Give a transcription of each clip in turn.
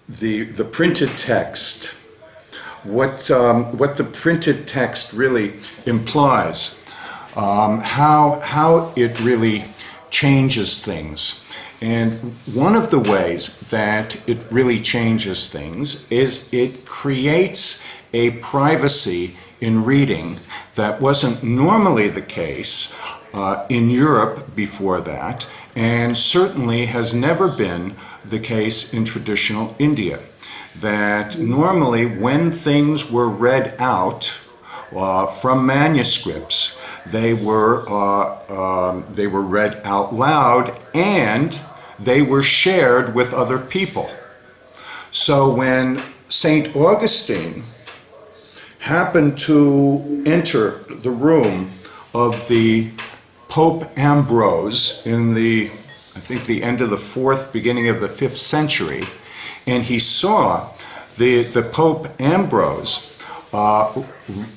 the printed text, what the printed text really implies, how it really changes things. And one of the ways that it really changes things is it creates a privacy in reading that wasn't normally the case in Europe before that, and certainly has never been the case in traditional India. That normally when things were read out from manuscripts, they were read out loud and they were shared with other people. So when St. Augustine happened to enter the room of the Pope Ambrose in I think the end of the 4th, beginning of the 5th century, and he saw the Pope Ambrose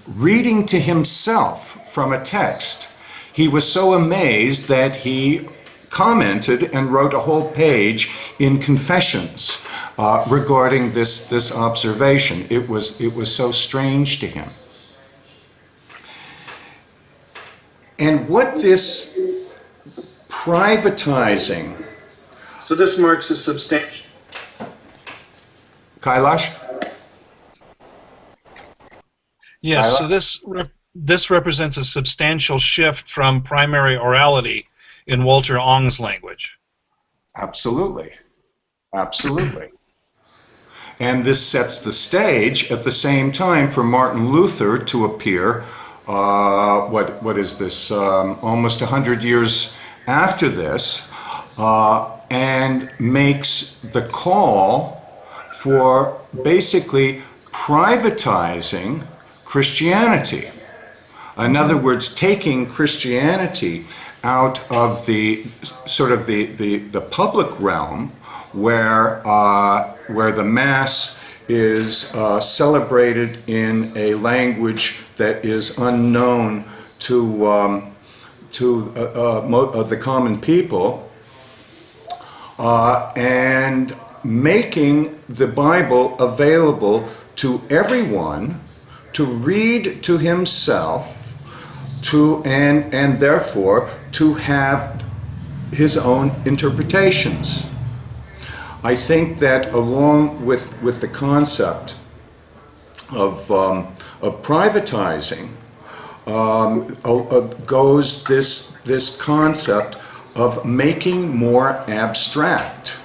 reading to himself from a text, he was so amazed that he commented and wrote a whole page in Confessions regarding this observation. It was so strange to him. And what this privatizing... So this marks a substantial... Kailash? Yes, so this represents a substantial shift from primary orality in Walter Ong's language. Absolutely. Absolutely. And this sets the stage at the same time for Martin Luther to appear, what is this, almost 100 years after this, and makes the call for basically privatizing Christianity. In other words, taking Christianity out of the sort of the public realm where the Mass is celebrated in a language that is unknown to the common people, and making the Bible available to everyone to read to himself, and therefore to have his own interpretations. I think that along with the concept of privatizing goes this concept of making more abstract,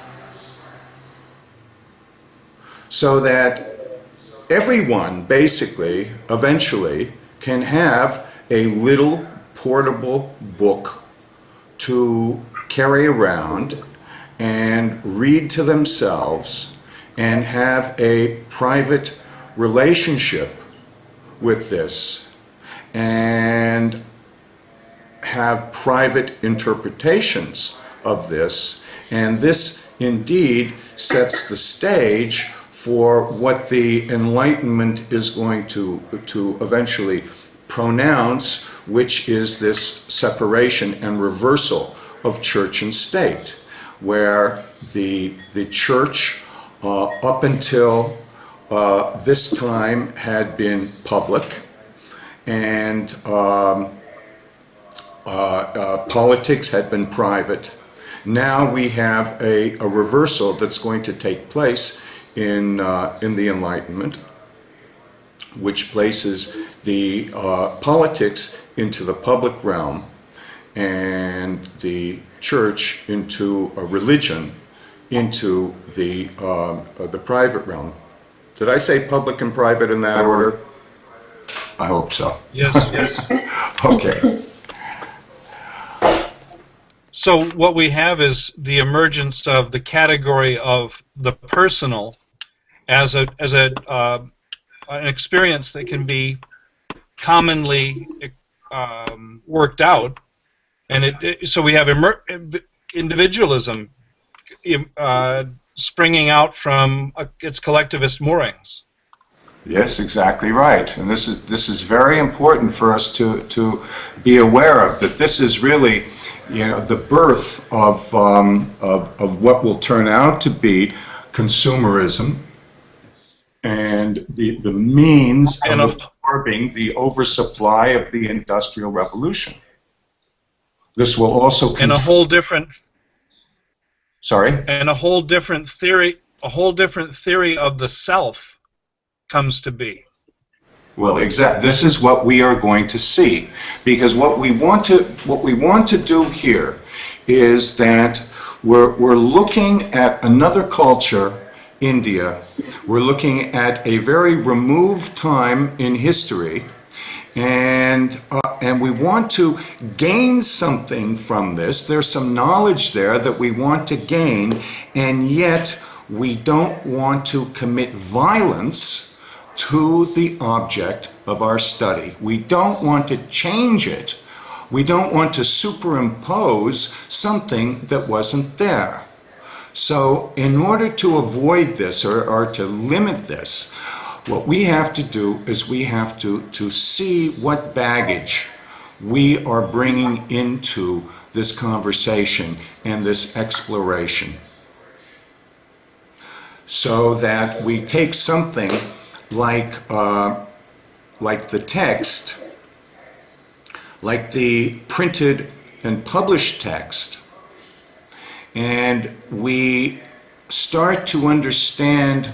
so that everyone basically eventually can have a little portable book to carry around and read to themselves and have a private relationship with this and have private interpretations of this. And this indeed sets the stage for what the Enlightenment is going to eventually pronounce, which is this separation and reversal of church and state, where the church up until this time had been public, and politics had been private. Now we have a reversal that's going to take place in the Enlightenment, which places the politics into the public realm and the church into a religion into the private realm. Did I say public and private in that order? I hope so. Yes, yes. Okay. So what we have is the emergence of the category of the personal as an experience that can be commonly worked out, and so we have individualism springing out from its collectivist moorings. Yes, exactly right. And this is very important for us to be aware of, that this is really, the birth of what will turn out to be consumerism and the means And of absorbing the oversupply of the Industrial Revolution. This will also and a whole different Sorry? and a whole different theory of the self comes to be. Well, exactly. This is what we are going to see, because what we want to do here is that we're looking at another culture, India. We're looking at a very removed time in history, and we want to gain something from this. There's some knowledge there that we want to gain, and yet we don't want to commit violence to the object of our study. We don't want to change it. We don't want to superimpose something that wasn't there. So in order to avoid this or to limit this, what we have to do is we have to see what baggage we are bringing into this conversation and this exploration, so that we take something like the text, like the printed and published text, and we start to understand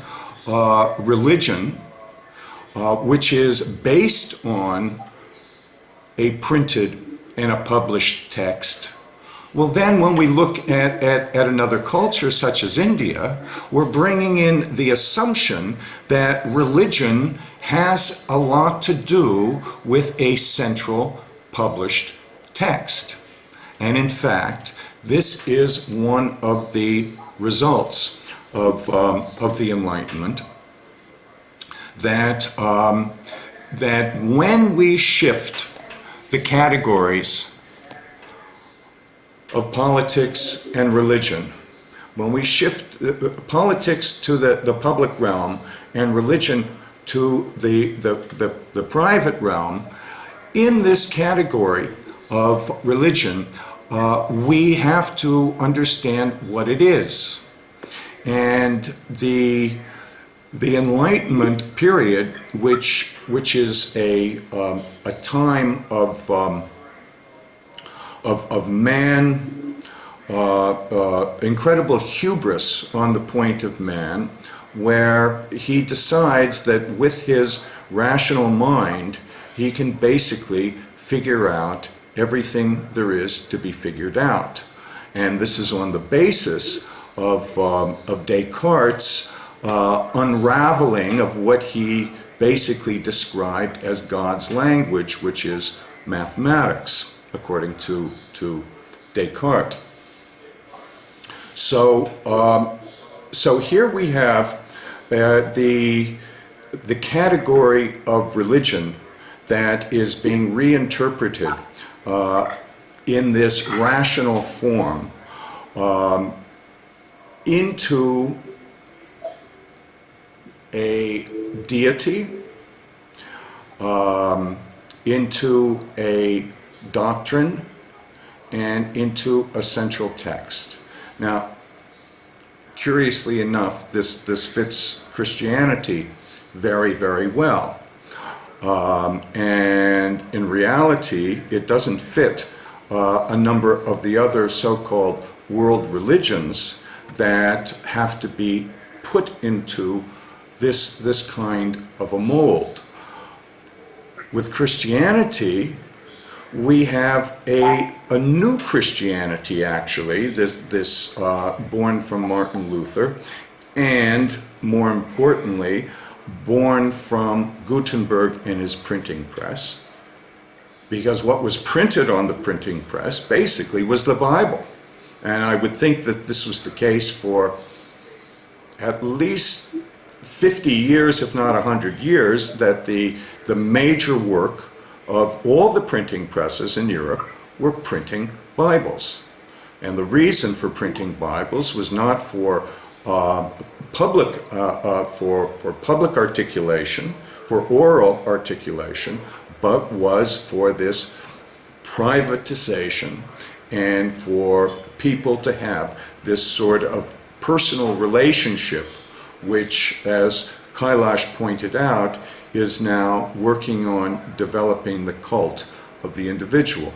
religion, which is based on a printed and a published text. Well, then when we look at another culture such as India, we're bringing in the assumption that religion has a lot to do with a central published text. And in fact, this is one of the results of the Enlightenment, that when we shift the categories of politics and religion, when we shift politics to the public realm and religion to the private realm, in this category of religion, we have to understand what it is. And the Enlightenment period, which is a time of man, incredible hubris on the point of man, where he decides that with his rational mind he can basically figure out everything there is to be figured out. And this is on the basis of Descartes' unraveling of what he basically described as God's language, which is mathematics, according to Descartes. So here we have the category of religion that is being reinterpreted in this rational form into a deity, into a doctrine, and into a central text. Now, curiously enough, this fits Christianity very, very well. And in reality, it doesn't fit a number of the other so-called world religions that have to be put into this kind of a mold. With Christianity, we have a new Christianity, actually, this born from Martin Luther, and more importantly, born from Gutenberg and his printing press, because what was printed on the printing press basically was the Bible. And I would think that this was the case for at least 50 years, if not 100 years, that the major work of all the printing presses in Europe were printing Bibles. And the reason for printing Bibles was not for public articulation, for oral articulation, but was for this privatization and for people to have this sort of personal relationship which, as Kailash pointed out, is now working on developing the cult of the individual.